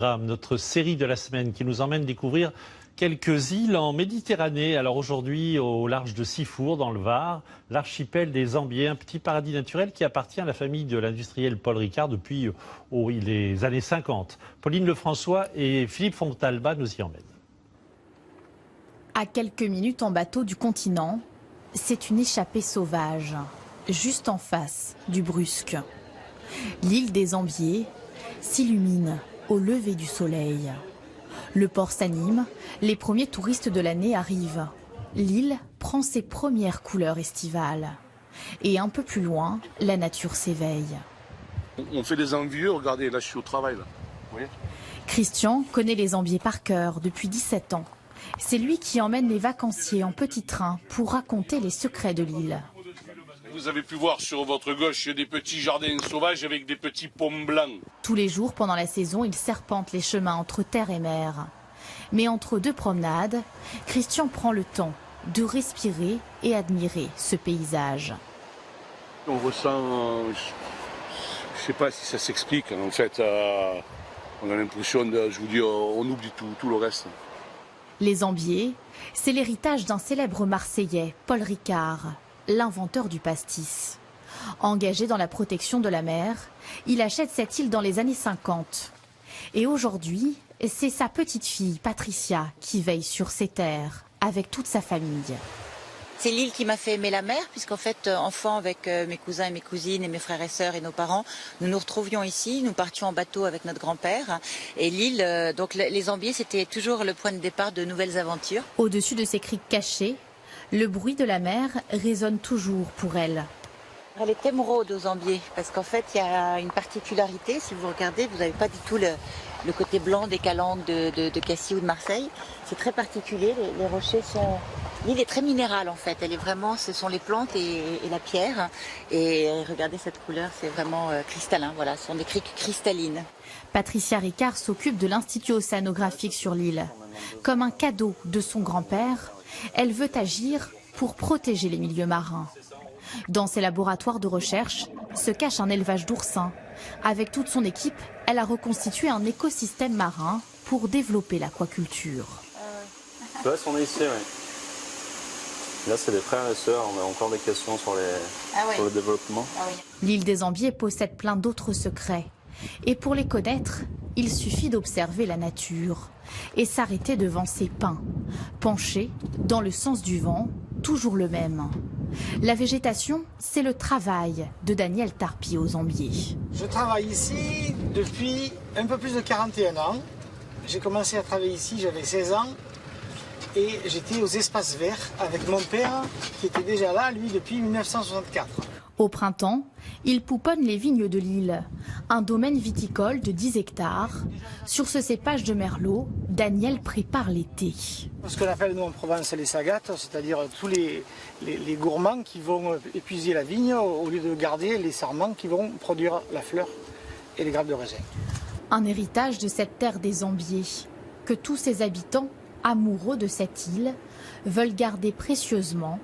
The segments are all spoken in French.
Notre série de la semaine qui nous emmène découvrir quelques îles en Méditerranée. Alors aujourd'hui, au large de Sifour, dans le Var, l'archipel des Ambiers, un petit paradis naturel qui appartient à la famille de l'industriel Paul Ricard depuis les années 50. Pauline Lefrançois et Philippe Fontalba nous y emmènent. À quelques minutes en bateau du continent, c'est une échappée sauvage, juste en face du Brusque. L'île des Ambiers s'illumine au lever du soleil. Le port s'anime, les premiers touristes de l'année arrivent. L'île prend ses premières couleurs estivales. Et un peu plus loin, la nature s'éveille. On fait des envieux, regardez, là je suis au travail. Là. Vous voyez ? Christian connaît les Ambiers par cœur depuis 17 ans. C'est lui qui emmène les vacanciers en petit train pour raconter les secrets de l'île. Vous avez pu voir sur votre gauche des petits jardins sauvages avec des petits pommes blancs. Tous les jours pendant la saison, il serpente les chemins entre terre et mer. Mais entre deux promenades, Christian prend le temps de respirer et admirer ce paysage. On ressent, je ne sais pas si ça s'explique, en fait, on a l'impression je vous dis, on oublie tout le reste. Les Ambiers, c'est l'héritage d'un célèbre Marseillais, Paul Ricard, l'inventeur du pastis. Engagé dans la protection de la mer, il achète cette île dans les années 50. Et aujourd'hui, c'est sa petite-fille, Patricia, qui veille sur ces terres, avec toute sa famille. C'est l'île qui m'a fait aimer la mer, puisqu'en fait, enfant, avec mes cousins et mes cousines et mes frères et sœurs et nos parents, nous nous retrouvions ici, nous partions en bateau avec notre grand-père. Et l'île, donc les Ambiers, c'était toujours le point de départ de nouvelles aventures. Au-dessus de ces criques cachées, le bruit de la mer résonne toujours pour elle. Elle est émeraude aux Ambiers, parce qu'en fait, il y a une particularité. Si vous regardez, vous n'avez pas du tout le côté blanc des calanques de Cassis ou de Marseille. C'est très particulier, les rochers sont... L'île est très minérale en fait, elle est vraiment, ce sont les plantes et la pierre. Et regardez cette couleur, c'est vraiment cristallin, voilà, ce sont des criques cristallines. Patricia Ricard s'occupe de l'Institut océanographique sur l'île. Comme un cadeau de son grand-père, elle veut agir pour protéger les milieux marins. Dans ses laboratoires de recherche se cache un élevage d'oursins. Avec toute son équipe, elle a reconstitué un écosystème marin pour développer l'aquaculture. Ouais, on est ici, oui. Là, c'est des frères et sœurs. On a encore des questions sur le développement. L'île des Ambiers possède plein d'autres secrets. Et pour les connaître, il suffit d'observer la nature et s'arrêter devant ces pins, penchés dans le sens du vent, toujours le même. La végétation, c'est le travail de Daniel Tarpi aux Ambiers. Je travaille ici depuis un peu plus de 41 ans. J'ai commencé à travailler ici, j'avais 16 ans. Et j'étais aux espaces verts avec mon père qui était déjà là, lui, depuis 1964. Au printemps, il pouponne les vignes de l'île, un domaine viticole de 10 hectares. Sur ce cépage de merlot, Daniel prépare l'été. Ce qu'on appelle nous en Provence les sagates, c'est-à-dire tous les gourmands qui vont épuiser la vigne au lieu de garder les sarments qui vont produire la fleur et les grappes de raisin. Un héritage de cette terre des Ambiers que tous ses habitants, amoureux de cette île, veulent garder précieusement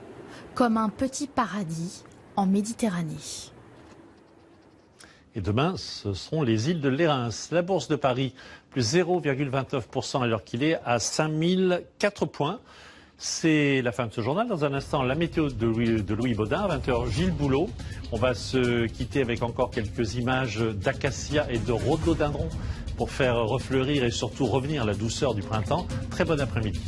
comme un petit paradis en Méditerranée. Et demain, ce seront les îles de Lérins. La Bourse de Paris, plus 0,29% à l'heure qu'il est, à 5004 points. C'est la fin de ce journal. Dans un instant, la météo de Louis Baudin. À 20h, Gilles Boulot. On va se quitter avec encore quelques images d'acacia et de rhododendron pour faire refleurir et surtout revenir la douceur du printemps. Très bon après-midi.